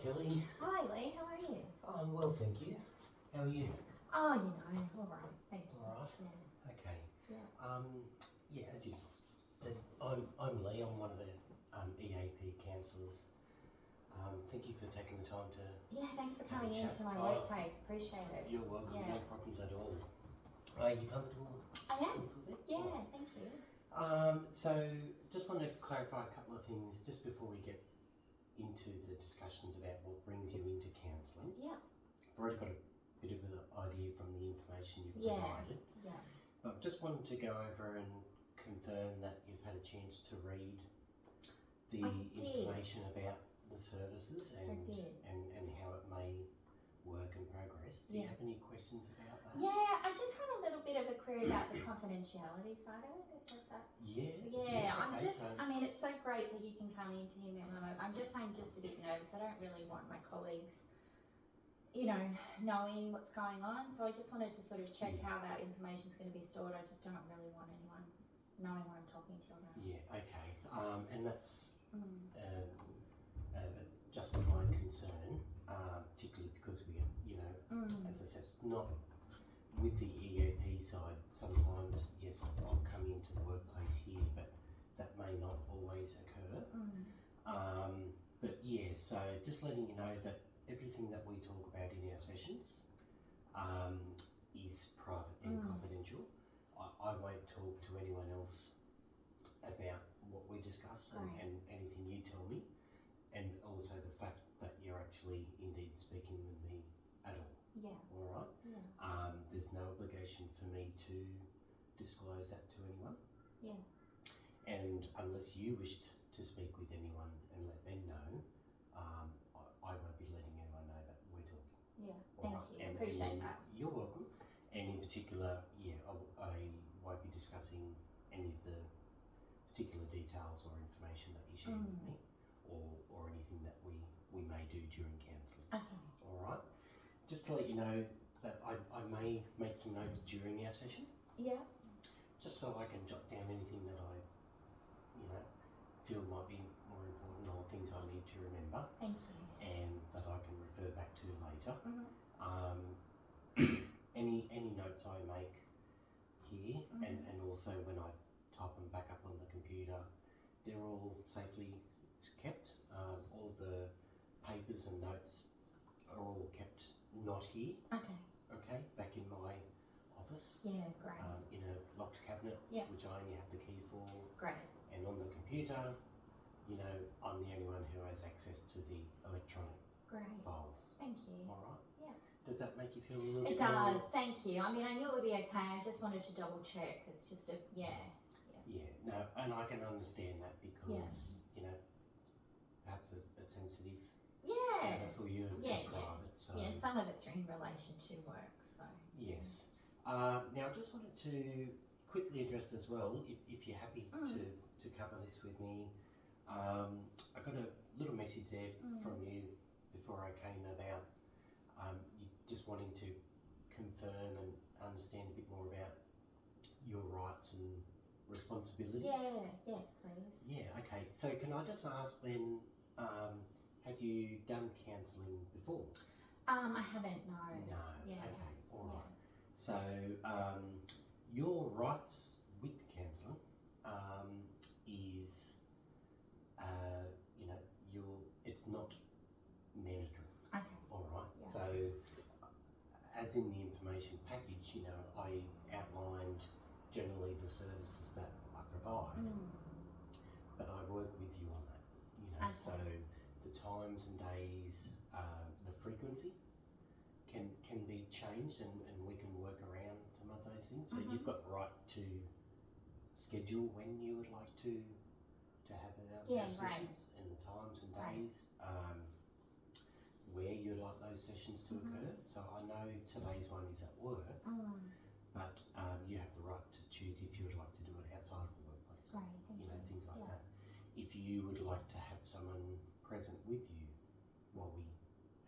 Kelly. Hi Lee, how are you? I'm well, thank you. How are you? Oh, all right, thank you. All right. Yeah. Okay. Yeah. As you said, I'm Lee. I'm one of the EAP counsellors. Thank you for taking the time to. Yeah, thanks for coming into my workplace. Appreciate it. You're welcome. Yeah. No problems at all. Are you comfortable? I am. With it? Yeah, Right. thank you. So just wanted to clarify a couple of things just before we get into the discussions about what brings you into counselling. Yeah. I've already got a bit of an idea from the information you've provided. Yeah. But just wanted to go over and confirm that you've had a chance to read the information about the services and how it may work and progress. Do you have any questions about that? Yeah, I just had a little bit of a query about the confidentiality side of it. Is that Yes. Yeah, I'm okay, just, I mean, it's so great that you can come into him and I'm just a bit nervous. I don't really want my colleagues, knowing what's going on. So I just wanted to sort of check how that information is going to be stored. I just don't really want anyone knowing what I'm talking to about. Yeah, okay. And that's a justified concern, particularly because we, as I said, it's not with the EAP side. Sometimes, yes, I'll come into the workplace here, but that may not always occur. But yeah, so just letting you know that everything that we talk about in our sessions is private and confidential. I won't talk to anyone else about what we discuss and anything you tell me, and also the fact that you're actually indeed speaking with me at all. Yeah. All right. Yeah. There's no obligation for me to disclose that to anyone. Yeah. And unless you wished to speak with anyone and let them know, I won't be letting anyone know that we're talking. Yeah. All Thank right? you. Appreciate that. You're welcome. And in particular, I won't be discussing any of the particular details or information that you share with me, or anything that we may do during counselling. Okay. All right. Just to let you know that I may make some notes during our session. Yeah. Just so I can jot down anything that I, feel might be more important or things I need to remember. Thank you. And that I can refer back to later. Any notes I make here and also when I type them back up on the computer, they're all safely kept. All the papers and notes are all kept not here. Okay, back in my office. Yeah, great. In a locked cabinet, which I only have the key for. Great. And on the computer, I'm the only one who has access to the electronic files. Thank you. All right. Yeah. Does that make you feel a little bit It does, thank you. I mean, I knew it would be okay. I just wanted to double check. It's just Yeah, no, and I can understand that because, perhaps a sensitive matter for you and private. So. Yeah, some of it's in relation to work, so. Yes. Now, I just wanted to quickly address as well, if you're happy to cover this with me. I got a little message there from you before I came about you just wanting to confirm and understand a bit more about your rights and responsibilities. Yeah, yes, please. Yeah, okay. So can I just ask then, have you done counselling before? I haven't, no. No. Yeah. Okay, all right. So your rights with counselling is, it's not mandatory. Okay. All right. Yeah. So, as in the information package, I outlined generally the services that I provide, but I work with you on that. Okay. So the times and days, the frequency can be changed, and we can work around some of those things. So you've got the right to schedule when you would like to have our sessions and the times and days. Where you'd like those sessions to occur. So I know today's one is at work, but you have the right to choose if you would like to do it outside of the workplace. Great, thank you. Things like that. If you would like to have someone present with you while we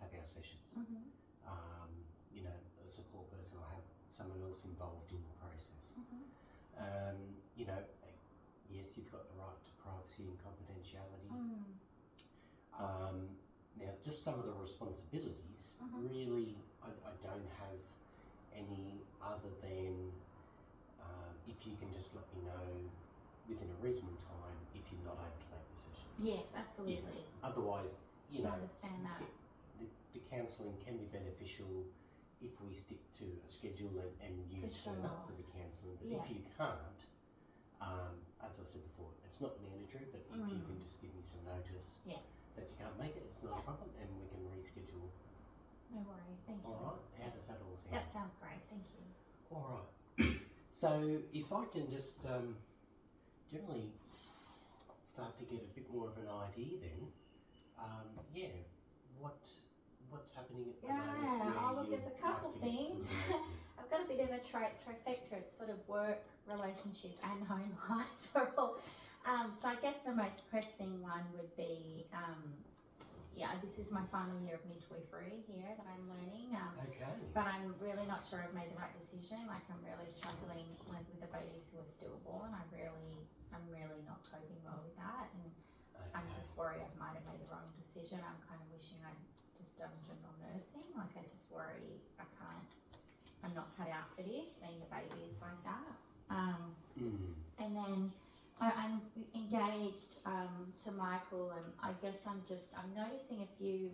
have our sessions, a support person or have someone else involved in the process. Yes, you've got the right to privacy and confidentiality. Now, just some of the responsibilities, Mhm. really, I don't have any other than if you can just let me know within a reasonable time if you're not able to make the session. Yes, absolutely. Yes. Otherwise, I understand that. the counselling can be beneficial if we stick to a schedule and you For turn up sure. for the counselling. But Yeah. if you can't, as I said before, it's not mandatory, but if you can just give me some notice Yeah. that you can't make it, it's not a problem, and we can reschedule. No worries, thank you. All right, how does that all sound? That sounds great, thank you. All right. So if I can just generally start to get a bit more of an idea, then what's happening at the moment? Yeah, where look, you'd there's a couple like to get things. some information? I've got a bit of a trifecta. It's sort of work, relationship, and home life are all. So I guess the most pressing one would be, this is my final year of midwifery here that I'm learning. Okay. But I'm really not sure I've made the right decision. Like, I'm really struggling with the babies who are stillborn. I'm really not coping well with that, and I'm just worried I might have made the wrong decision. I'm kind of wishing I'd just done general nursing. Like, I just worry I'm not cut out for this, seeing the babies like that. And then I'm engaged to Michael, and I guess I'm noticing a few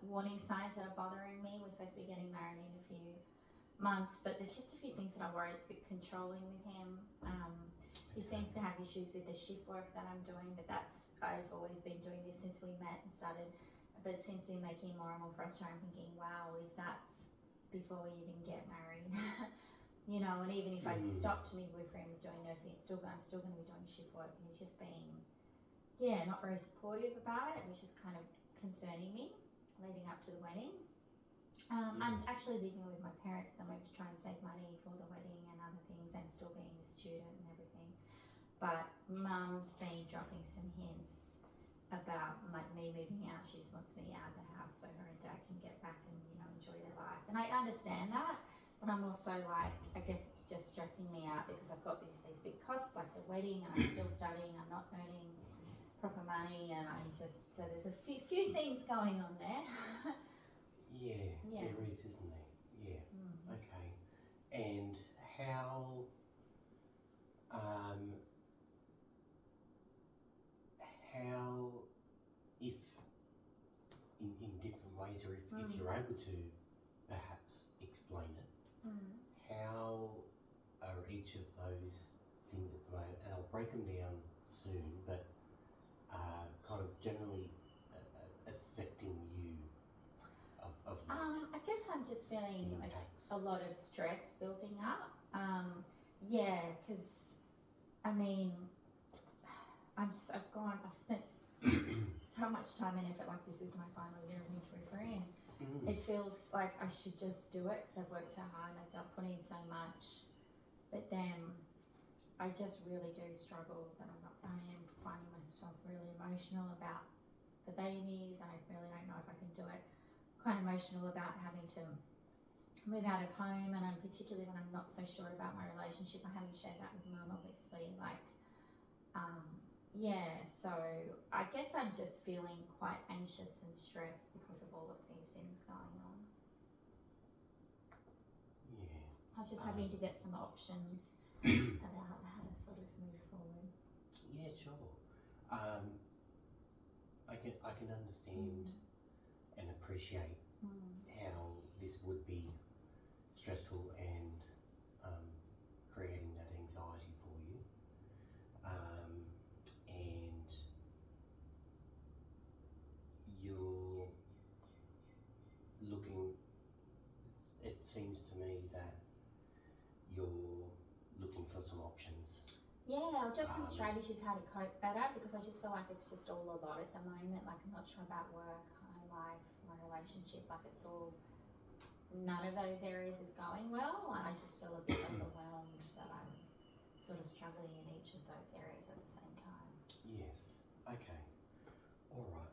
warning signs that are bothering me. We're supposed to be getting married in a few months, but there's just a few things that I worry it's a bit controlling with him. He seems to have issues with the shift work that I'm doing, but I've always been doing this since we met and started, but it seems to be making it more and more frustrating. I'm thinking, wow, if that's before we even get married, you know, and even if I stopped midwifery and was doing nursing, I'm still going to be doing shift work, and he's just being, not very supportive about it, which is kind of concerning me leading up to the wedding. I'm actually living with my parents at the moment to try and save money for the wedding and other things, and still being a student and everything. But Mum's been dropping some hints about me moving out. She just wants me out of the house so her and Dad can get back and, enjoy their life. And I understand that, but I'm also like, I guess it's just stressing me out because I've got these big costs like the wedding, and I'm still studying. I'm not earning proper money, and so there's a few things going on there. Yeah, there is, isn't there? Yeah. Okay. And how if in different ways, or if you're able to perhaps explain it, how are each of those things at the moment, and I'll break them down soon, but kind of generally affecting you of late? I guess I'm just feeling like a lot of stress building up. Because I mean, I've spent so much time and effort. Like, this is my final year of midwifery, and it feels like I should just do it because I've worked so hard and I've put in so much. But then I just really do struggle that I am finding myself really emotional about the babies, and I really don't know if I can do it. Quite emotional about having to move out of home, and I'm particularly when I'm not so sure about my relationship. I haven't shared that with Mum, obviously. So I guess I'm just feeling quite anxious and stressed because of all of these things going on. Yeah. I was just hoping to get some options about how to sort of move forward. Yeah, sure. I can understand and appreciate how this would be stressful and creating that anxiety for you. And you're looking, it seems to me that you're looking for some options. Yeah, or just some strategies how to cope better, because I just feel like it's just all a lot at the moment. Like, I'm not sure about work, home life, my relationship. Like, it's all, none of those areas is going well, and I just feel a bit overwhelmed that I'm sort of struggling in each of those areas at the same time. Yes. Okay. All right.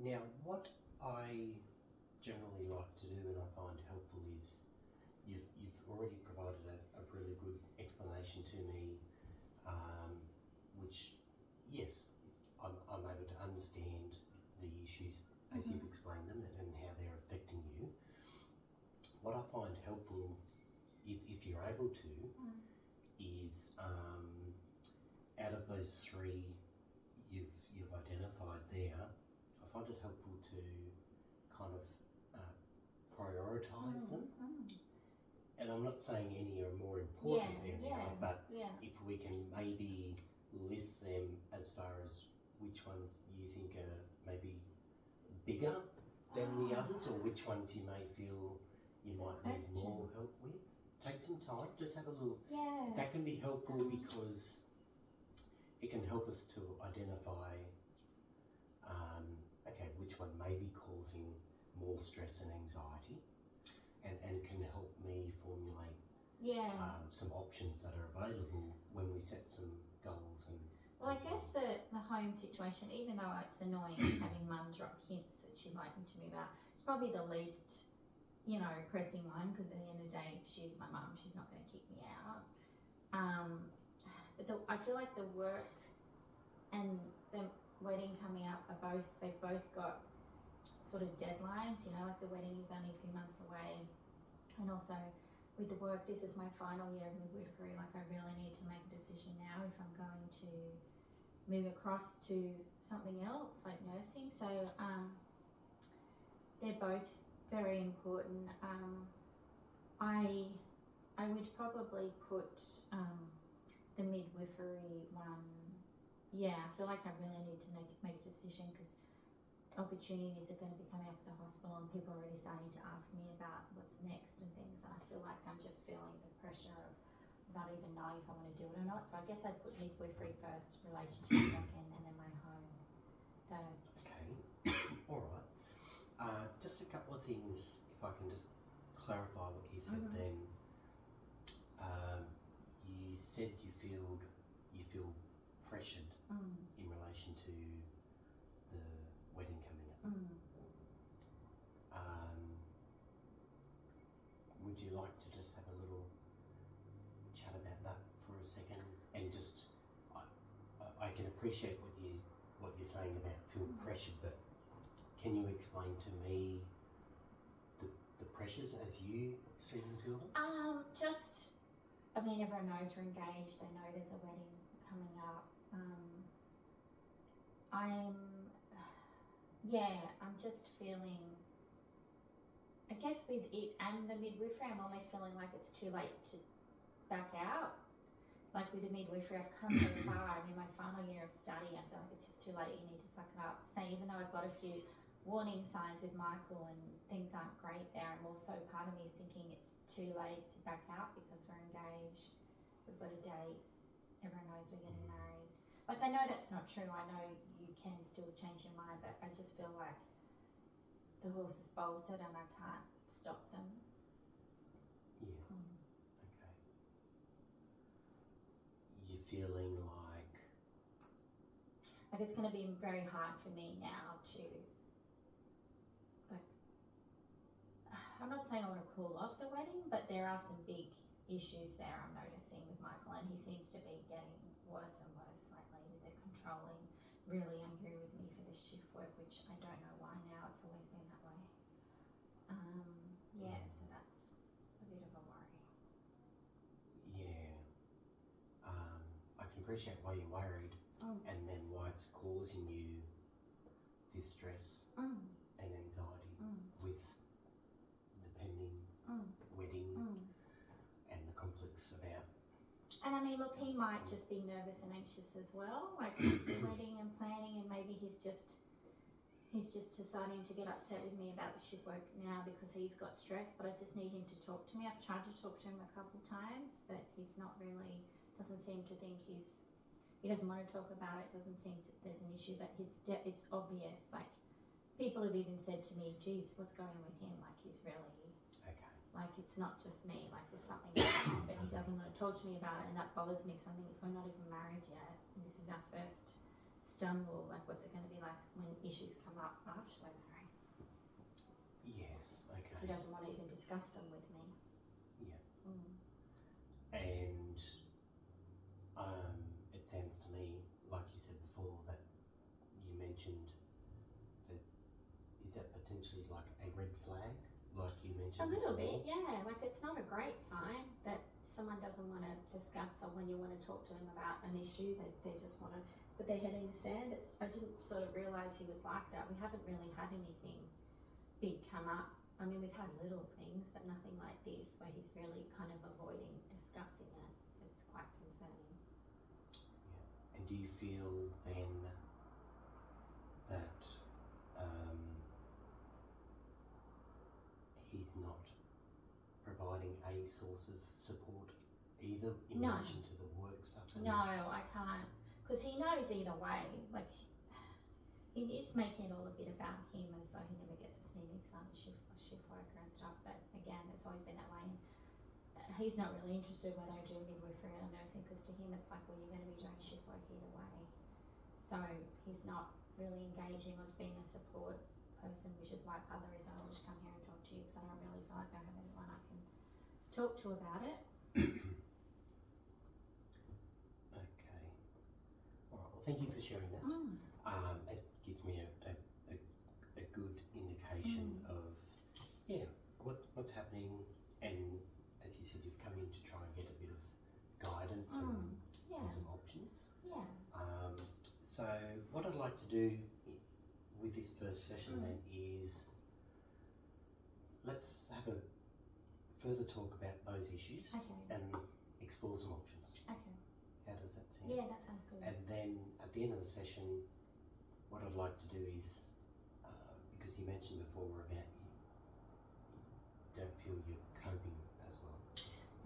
Now, what I generally like to do and I find helpful is you've already provided a really good explanation to me, which, yes, I'm able to understand issues as you've explained them and how they're affecting you. What I find helpful, if you're able to, is out of those three you've identified there, I find it helpful to kind of prioritise them. And I'm not saying any are more important than the other, but if we can maybe list them as far as which ones you think are maybe bigger than the others, or which ones you may feel you might need more help with. Take some time, just have a little. That can be helpful because it can help us to identify, okay, which one may be causing more stress and anxiety, and can help me formulate some options that are available when we set some goals. And well, I guess the home situation, even though it's annoying having mum drop hints that she'd like me to move out, it's probably the least, you know, pressing one, because at the end of the day, she's my mum, she's not going to kick me out. But I feel like the work and the wedding coming up they've both got sort of deadlines, you know, like the wedding is only a few months away, and also with the work, this is my final year of midwifery, like I really need to make a decision now if I'm going to move across to something else like nursing. So they're both very important. I would probably put the midwifery one. I feel like I really need to make a decision, because opportunities are going to be coming up at the hospital and people are already starting to ask me about what's next and things, and I feel like I'm just feeling the pressure of not even knowing if I want to do it or not. So I guess I'd put midwifery first, relationship second, and then my home third. Okay, all right. Just a couple of things, if I can just clarify what you said then. You said you feel pressured in relation to the wedding coming up. Would you like to just have a little chat about that for a second? And just, I can appreciate what you're saying about feeling pressured, but can you explain to me the pressures as you see and feel them? Everyone knows we're engaged, they know there's a wedding coming up. I'm just feeling, I guess with it and the midwifery, I'm almost feeling like it's too late to back out. Like with the midwifery, I've come so far. I'm in my final year of study. I feel like it's just too late. You need to suck it up. So even though I've got a few warning signs with Michael and things aren't great there, I'm also, part of me is thinking it's too late to back out because we're engaged. We've got a date. Everyone knows we're getting married. Like, I know that's not true. I know you can still change your mind, but I just feel like the horse is bolted and I can't stop them. Yeah. Okay. You're feeling like it's going to be very hard for me now to, like, I'm not saying I want to call off the wedding, but there are some big issues there I'm noticing with Michael, and he seems to be getting worse and worse lately. They're controlling, really angry with me for this shift work, which I don't know why now. It's always been that way. So that's a bit of a worry. Yeah. I can appreciate why you're worried, and then why it's causing you this stress and anxiety with the pending wedding and the conflicts about. And I mean, look, he might just be nervous and anxious as well, like the wedding and planning, and maybe he's just deciding to get upset with me about the shift work now because he's got stress, but I just need him to talk to me. I've tried to talk to him a couple times, but he's not really, doesn't seem to think he doesn't want to talk about it, doesn't seem there's an issue, but it's obvious. Like, people have even said to me, geez, what's going on with him? Like, he's really, like, it's not just me, like there's something going on, but he doesn't want to talk to me about it, and that bothers me because I think if we're not even married yet, and this is our first stumble, like what's it going to be like when issues come up after we're married? Yes, okay. He doesn't want to even discuss them with me. Yeah. And it sounds to me, like you said before, that you mentioned potentially like a red flag, like you mentioned? A little before? bit, yeah. Like it's not a great sign that someone doesn't want to discuss, or when you want to talk to them about an issue, that they just want to put their head in the sand. I didn't sort of realise he was like that. We haven't really had anything big come up. I mean, we've had little things, but nothing like this where he's really kind of avoiding discussing it. It's quite concerning. Yeah. And do you feel then that he's not providing a source of support either in No. relation to the work stuff? And No, I can't, because he knows either way. Like, he is making it all a bit about him, and so he never gets to see me because I'm a shift worker and stuff. But again, it's always been that way. And he's not really interested whether I do midwifery or nursing, because to him it's like, well, you're going to be doing shift work either way. So he's not really engaging or being a support person, which is why part of the reason I wanted to come here and talk to you, because I don't really feel like I have anyone I can talk to about it. Okay. All right. Well, thank you for sharing that. It gives me a good indication of what's happening, and as you said, you've come in to try and get a bit of guidance and some options. Yeah. So what I'd like to do with this first session then is let's have a further talk about those issues and explore some options. Okay. How does that sound? Yeah, that sounds good. And then at the end of the session, what I'd like to do is, because you mentioned before about you don't feel you're coping as well.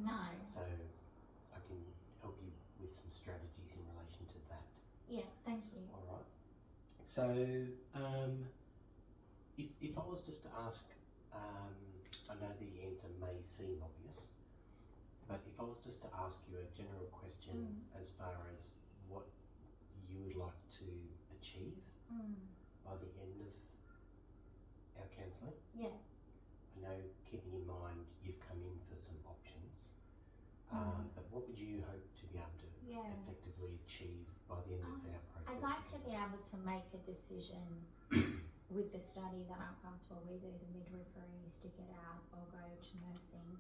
No. So I can help you with some strategies in relation to that. Yeah, thank you. All right. So if I was just to ask, I know the answer may seem obvious, but if I was just to ask you a general question as far as what you would like to achieve by the end of our counselling. Yeah. I know, keeping in mind you've come in for some options, but what would you hope to be able to effectively achieve by the end of our process? I'd like to be able to make a decision with the study that I'm comfortable with, either midwifery, stick it out, or go to nursing.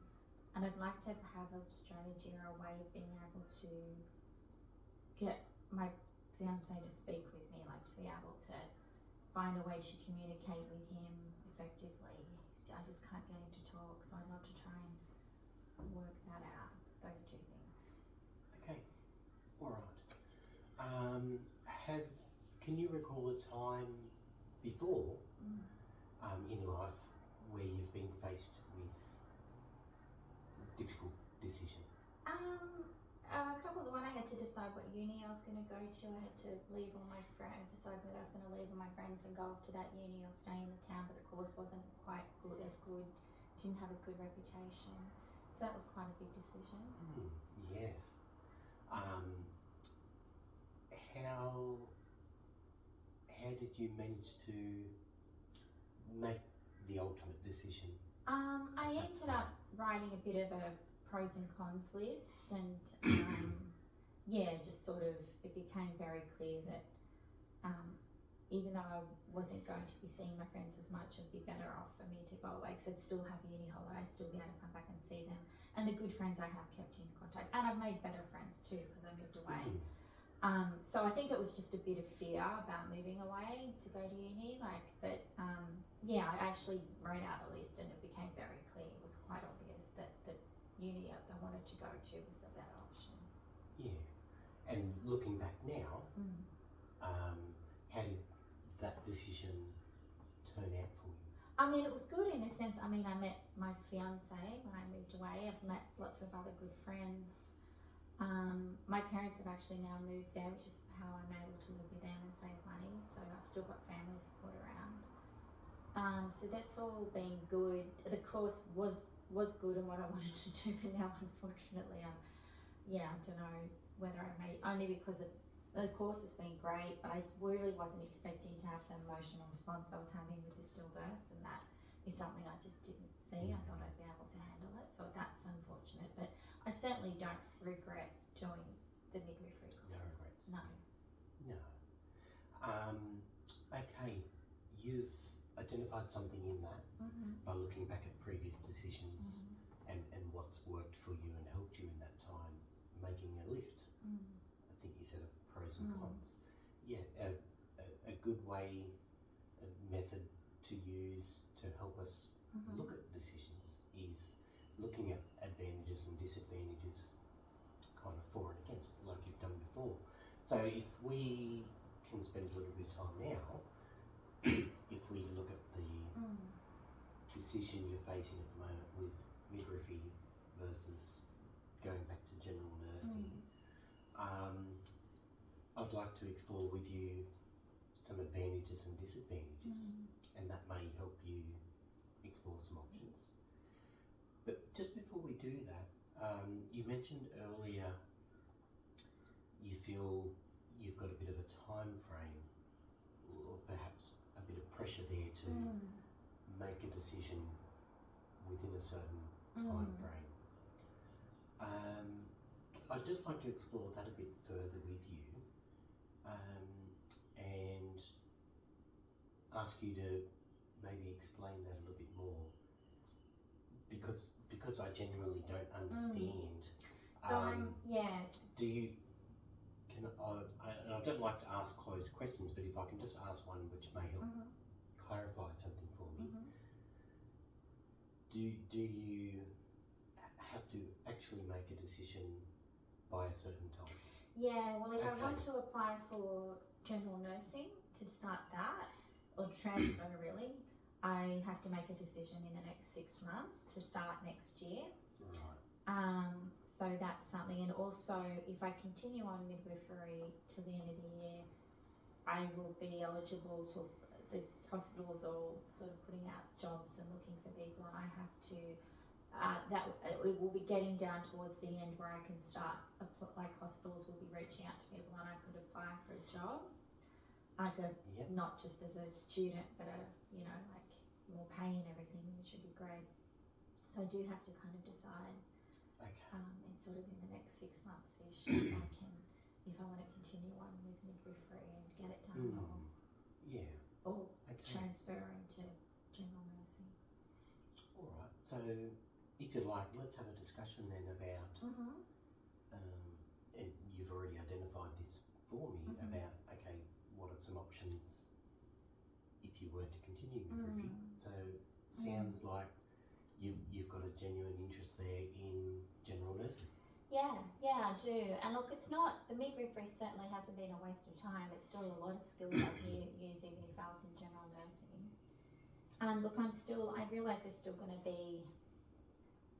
And I'd like to have a strategy or a way of being able to get my fiance to speak with me, like to be able to find a way to communicate with him effectively. I just can't get him to talk, so I'd love to try and work that out, those two things. Okay, all right. Can you recall a time before in life where you've been faced with difficult decision? A couple. The one I had to decide what uni I was going to go to. I had to leave all my friends, decide whether I was going to leave all my friends and go off to that uni or stay in the town. But the course wasn't quite good, didn't have as good reputation. So that was quite a big decision. Yes. How did you manage to make the ultimate decision? I ended up writing a bit of a pros and cons list, and just sort of it became very clear that even though I wasn't going to be seeing my friends as much, it'd be better off for me to go away, because I'd still have uni holidays, still be able to come back and see them, and the good friends I have kept in contact, and I've made better friends too because I moved away. So I think it was just a bit of fear about moving away to go to uni, I actually wrote out a list, and it became very clear. It was quite obvious that the uni that I wanted to go to was the better option. Yeah, and looking back now, how did that decision turn out for you? I mean, it was good in a sense. I mean, I met my fiance when I moved away. I've met lots of other good friends. My parents have actually now moved there, which is how I'm able to live with them and save money. So I've still got family support around. So that's all been good. The course was good and what I wanted to do, but now unfortunately, I don't know whether I may, only because of the course has been great, but I really wasn't expecting to have the emotional response I was having with the stillbirth, and that is something I just didn't see. I thought I'd be able to handle it, so that's unfortunate, but I certainly don't regret doing the midwifery course. No regrets? No. No. Okay, you've identified something in that by looking back at previous decisions and what's worked for you and helped you in that time, making a list. I think you said of pros and cons. Yeah, a good way, a method to use to help us look at decisions is looking at advantages and disadvantages, kind of for and against, like you've done before. So if we can spend a little bit of time now, if we look at the decision you're facing at the moment with midwifery versus going back to general nursing, I'd like to explore with you some advantages and disadvantages, and that may help you explore some options. But just before we do that, you mentioned earlier you feel you've got a bit of a time frame, or perhaps a bit of pressure there to make a decision within a certain time frame. I'd just like to explore that a bit further with you, and ask you to maybe explain that a little bit more, because I genuinely don't understand. So yes. Do you? I don't like to ask closed questions, but if I can just ask one which may help clarify something for me. Do you have to actually make a decision by a certain time? Yeah, well, if I want to apply for general nursing, to start that, or transfer really, I have to make a decision in the next 6 months to start next year. Right. So that's something, and also if I continue on midwifery till the end of the year, I will be eligible to, the hospitals are all sort of putting out jobs and looking for people, and I have to, it will be getting down towards the end where I can start, like hospitals will be reaching out to people and I could apply for a job. I could, not just as a student, but like more pay and everything, which would be great. So I do have to kind of decide. And sort of in the next 6 months-ish, if I want to continue on with midwifery and get it done, or transfer into general nursing. All right. So, if you like, let's have a discussion then about, and you've already identified this for me, about, okay, what are some options if you were to continue midwifery? So, sounds like you've got a genuine interest there in general nursing. Yeah, I do. And look, it's not, the midwifery certainly hasn't been a waste of time. It's still a lot of skills I can use even if I was in general nursing. And look, I realise there's still going to be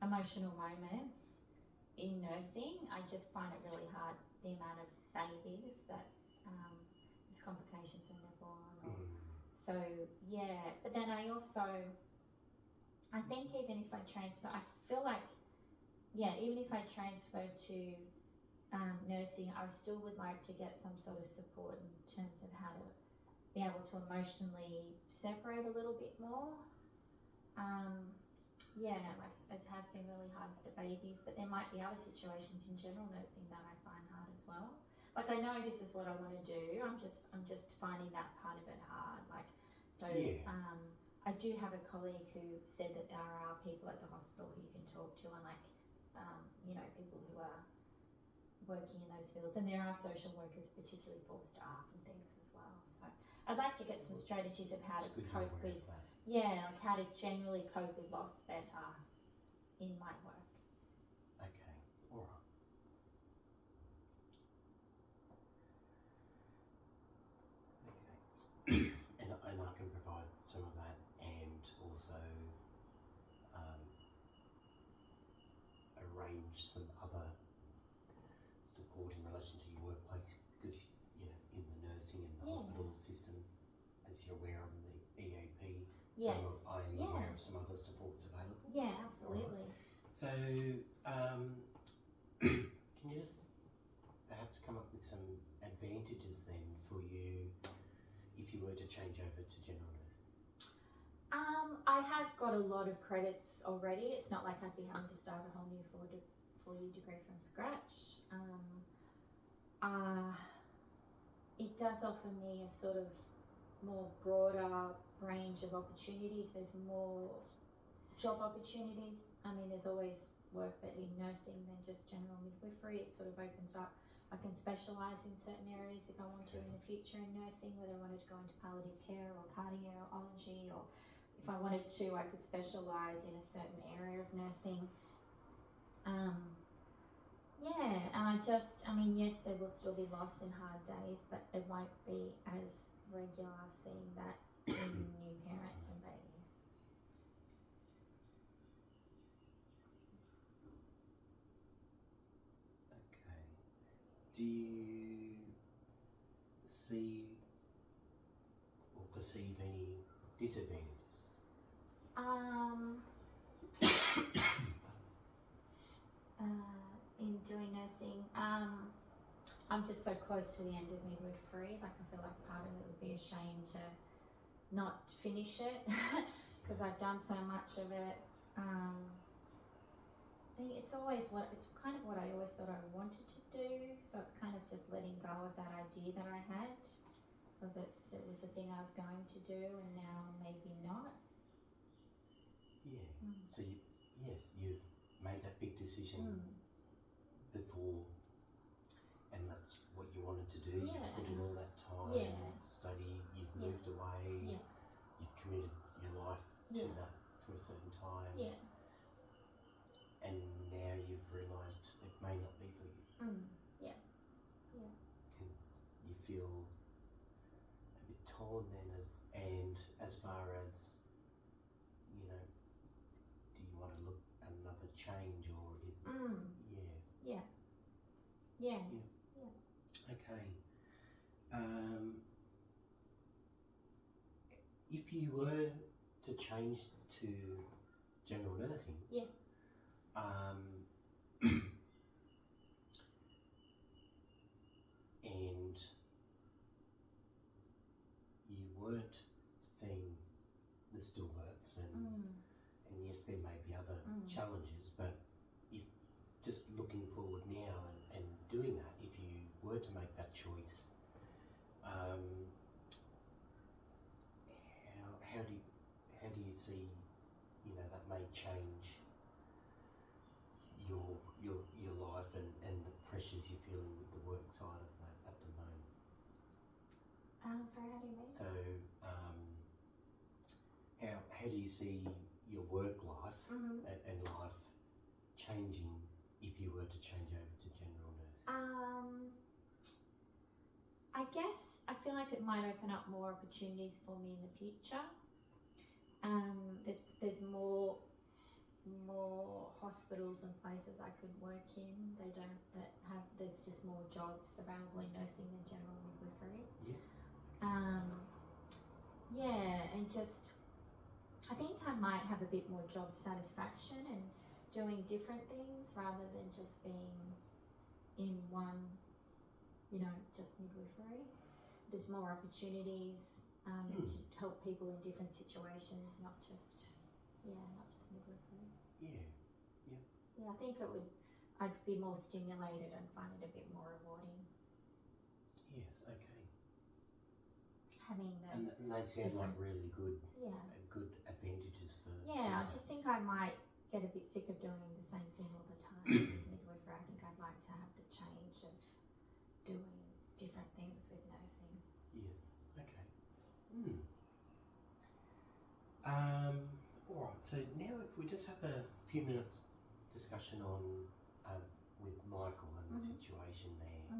emotional moments in nursing. I just find it really hard, the amount of babies that there's complications when they're born. So, yeah. But then I think even if I transfer, I feel like, even if I transfer to nursing, I still would like to get some sort of support in terms of how to be able to emotionally separate a little bit more. Like it has been really hard with the babies, but there might be other situations in general nursing that I find hard as well. Like I know this is what I want to do. I'm just finding that part of it hard. I do have a colleague who said that there are people at the hospital who you can talk to, and people who are working in those fields, and there are social workers particularly for staff and things as well. So I'd like to get some strategies of how to cope with, how to generally cope with loss better in my work. Okay, all right. Okay. And I can provide some of that, and also arrange some other support in relation to your workplace, because in the nursing and the hospital system, as you're aware of in the EAP, Yes. so I am aware of some other supports available. Yeah, absolutely. Right. So can you just perhaps come up with some advantages then for you if you were to change over to general nursing? I have got a lot of credits already. It's not like I'd be having to start a whole new four-year degree from scratch. It does offer me a sort of more broader range of opportunities. There's more job opportunities. I mean, there's always work but in nursing than just general midwifery. It sort of opens up. I can specialise in certain areas if I want to in the future in nursing, whether I wanted to go into palliative care or cardiology, or if I wanted to, I could specialise in a certain area of nursing. Yeah, and I mean, yes, there will still be loss and hard days, but it won't be as regular seeing that in new parents and babies. Okay. Do you see or perceive any disadvantages? In doing nursing, I'm just so close to the end of midwifery. Like, I feel like part of it would be a shame to not finish it because I've done so much of it. I think it's kind of what I always thought I wanted to do. So it's kind of just letting go of that idea that I had of it. That was the thing I was going to do, and now maybe not. Yeah. So you've made that big decision before, and that's what you wanted to do. Yeah. You've put in all that time, study. You've moved away. Yeah. You've committed your life to that for a certain time. Yeah. And now you've realised it may not be for you. Yeah. And you feel a bit torn then, and as far as, you know, do you want to look at another change, or is Yeah. Okay. If you were to change to general nursing, and you weren't seeing the stillbirths, and yes, there may be other challenges, but if just looking forward now and doing that, if you were to make that choice, how do you see, you know, that may change your life and the pressures you're feeling with the work side of that at the moment? Sorry, how do you mean? So, how do you see your work life and life changing if you were to change over to general nursing? I guess I feel like it might open up more opportunities for me in the future. There's more hospitals and places I could work in. There's just more jobs available in nursing than general midwifery. And just I think I might have a bit more job satisfaction and doing different things rather than just being in one, just midwifery. There's more opportunities to help people in different situations, not just midwifery. Yeah, I think I'd be more stimulated and find it a bit more rewarding. Yes, okay. Having and they sound like really good advantages for I just think I might get a bit sick of doing the same thing all the time with midwifery. I think I'd like to have the change of doing different things with nursing. Yes, okay. Alright, so now if we just have a few minutes discussion on with Michael and the situation there.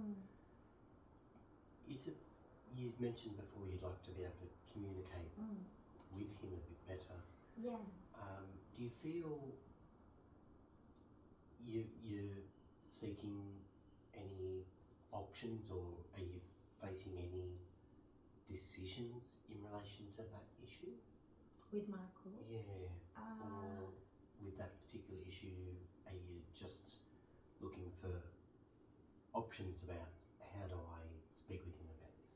Is it, you mentioned before you'd like to be able to communicate with him a bit better. Yeah. Do you feel you're seeking any options, or are you facing any decisions in relation to that issue? With Michael? Yeah. Or with that particular issue, are you just looking for options about how do I speak with him about this?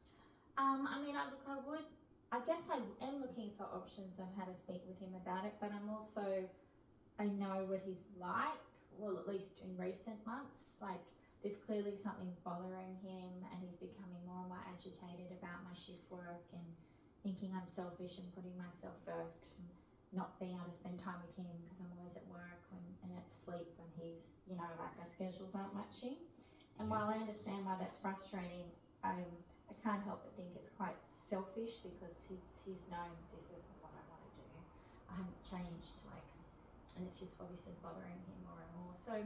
I guess I am looking for options on how to speak with him about it, but I know what he's like, well, at least in recent months. Like, there's clearly something bothering him, and he's becoming more and more agitated about my shift work, and thinking I'm selfish and putting myself first, and not being able to spend time with him because I'm always at work and at sleep when he's, you know, like our schedules aren't matching. And while I understand why that's frustrating, I can't help but think it's quite selfish because he's known this is what I want to do. I haven't changed, like, and it's just obviously bothering him more and more. So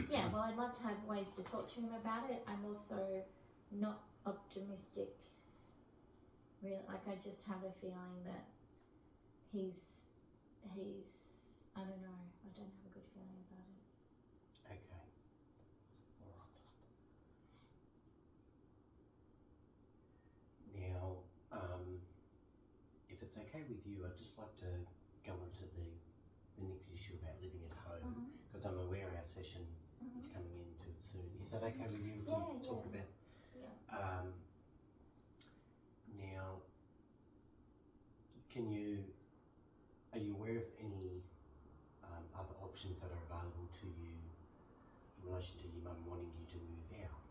yeah, well, I'd love to have ways to talk to him about it. I'm also not optimistic. Really, like I just have a feeling that he's I don't know. I don't have a good feeling about it. Okay. All right. Now, if it's okay with you, I'd just like to go on to the next issue about living at home, because I'm aware our session is coming into it soon. Is that okay with you if we talk about? Yeah. Now, are you aware of any other options that are available to you in relation to your mum wanting you to move out?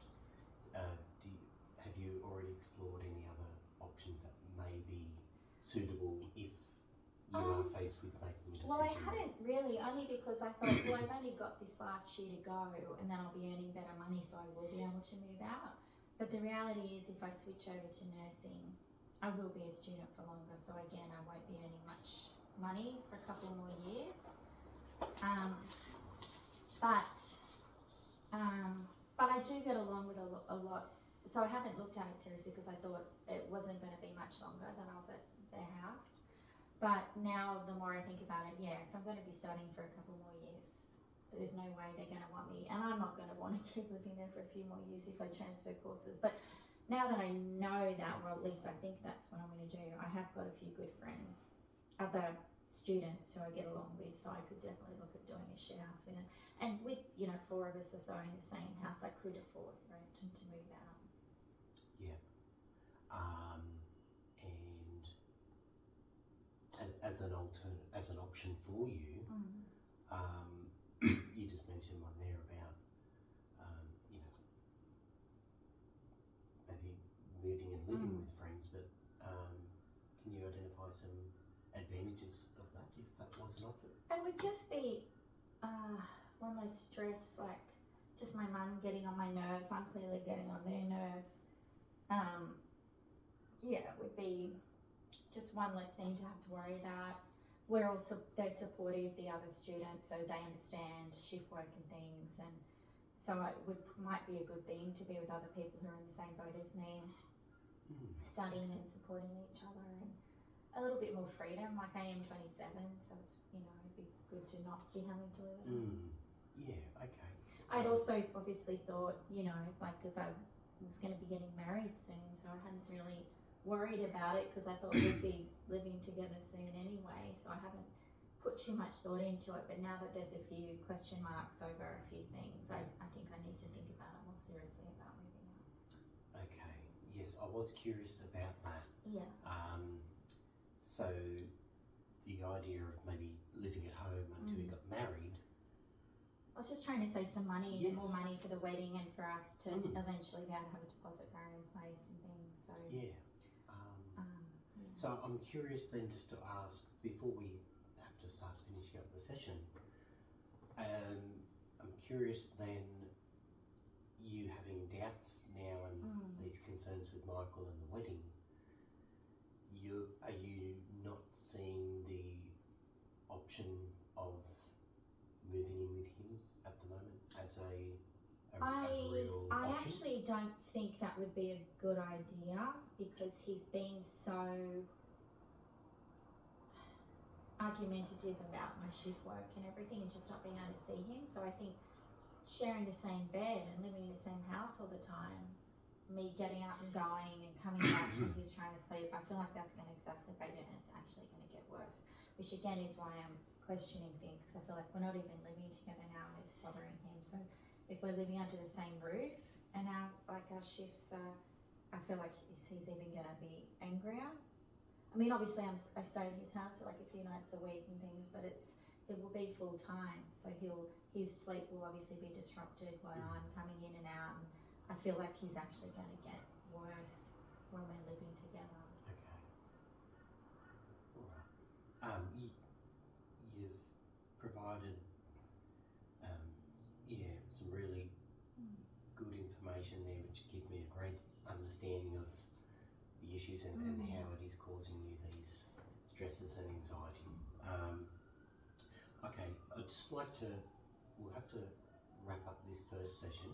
Have you already explored any other options that may be suitable if you are faced with making a decision? Well, I hadn't really, only because I thought, well, I've only got this last year to go and then I'll be earning better money, so I will be able to move out. But the reality is if I switch over to nursing, I will be a student for longer, so again, I won't be earning much money for a couple more years. But I do get along with a lot. So I haven't looked at it seriously because I thought it wasn't going to be much longer than I was at their house. But now the more I think about it, yeah, if I'm going to be studying for a couple more years, there's no way they're going to want me, and I'm not going to want to keep living there for a few more years if I transfer courses. But now that I know that, or at least I think that's what I'm going to do, I have got a few good friends, other students who I get along with, so I could definitely look at doing a share house with them. And with, you know, 4 of us or so in the same house, I could afford rent and to move out. Yeah. And as an option for you, you just mentioned one there about, you know, maybe moving and living with friends, but can you identify some advantages of that if that was an option? It would just be one less stress, like just my mum getting on my nerves. I'm clearly getting on their nerves. Yeah, it would be just one less thing to have to worry about. They're supportive, the other students, so they understand shift work and things, and so it might be a good thing to be with other people who are in the same boat as me, studying and supporting each other, and a little bit more freedom. Like I am 27, so it's, you know, it'd be good to not be having to live at home. Yeah, okay. I'd also obviously thought, you know, like, because I was going to be getting married soon, so I hadn't really worried about it because I thought we'd be living together soon anyway, so I haven't put too much thought into it. But now that there's a few question marks over a few things, I think I need to think about it more seriously about moving out. Okay, yes, I was curious about that. Yeah. So the idea of maybe living at home until you got married. I was just trying to save some money, more money for the wedding and for us to eventually be able to have a deposit bar in place and things. So yeah. So I'm curious then, just to ask before we have to start finishing up the session. I'm curious then, you having doubts now and these concerns with Michael and the wedding. Are you not seeing the option of moving in with him at the moment as a real option? I actually don't think that would be a good idea because he's been so argumentative about my shift work and everything and just not being able to see him. So I think sharing the same bed and living in the same house all the time, me getting up and going and coming back when he's trying to sleep, I feel like that's going to exacerbate it and it's actually going to get worse, which again is why I'm questioning things, because I feel like we're not even living together now and it's bothering him. So if we're living under the same roof and our shifts are, I feel like he's even going to be angrier. I mean, obviously I stay in his house for like a few nights a week and things, but it will be full time, so his sleep will obviously be disrupted while I'm coming in and out, and I feel like he's actually going to get worse when we're living together. Okay. you've provided some really good information there, which give me a great understanding of the issues and how it is causing you these stresses and anxiety. Okay, I'd just like to, we'll have to wrap up this first session.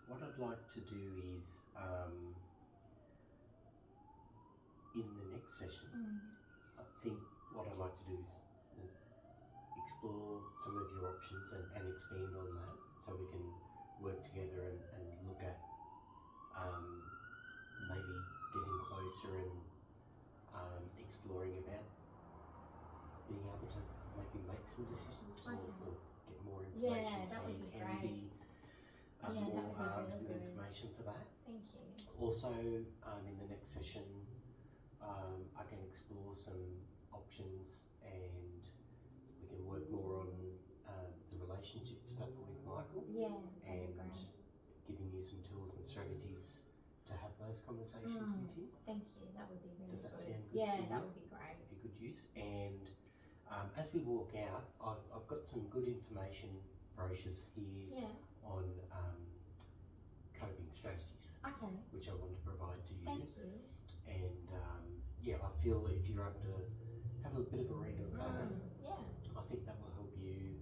What I'd like to do is, in the next session, I think what I'd like to do is explore some of your options and expand on that, so we can work together and look at maybe getting closer and exploring about being able to maybe make some decisions or get more information, that so would you be can great. be That more would be armed really with good. information for that. Thank you. Also, in the next session, I can explore some options and we can work more on the relationship stuff with Michael. Yeah, and that'd be great. giving you some tools and strategies to have those conversations with him. Thank you. That would be really Does that good. sound good Yeah, for that you? would be great. Be good use. And as we walk out, I've got some good information brochures here Yeah. on coping strategies, Okay. which I want to provide to you. Thank you. And I feel if you're able to have a bit of a read of that, Yeah. I think that will help you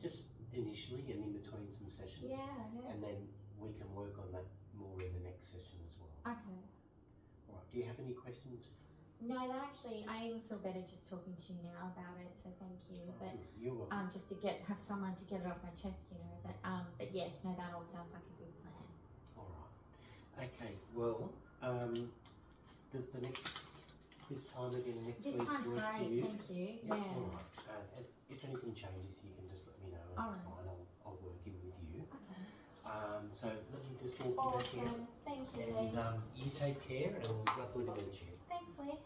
just initially and in between some sessions. Yeah. And then we can work on that more in the next session as well. Okay. All right. Do you have any questions? No, that actually, I even feel better just talking to you now about it. So thank you. But You're welcome. just to have someone to get it off my chest, you know. But yes, no, that all sounds like a good plan. All right. Okay. Well, does this time again next This week time's work for great. you? Thank you. Yep. Yeah. All right. If anything changes, you can just let me know. All That's right. fine. I'll work in with you. Okay. So let me just walk you back here. Awesome. Thank you, Lee. And you take care, and lovely to meet you. Thanks, Lee.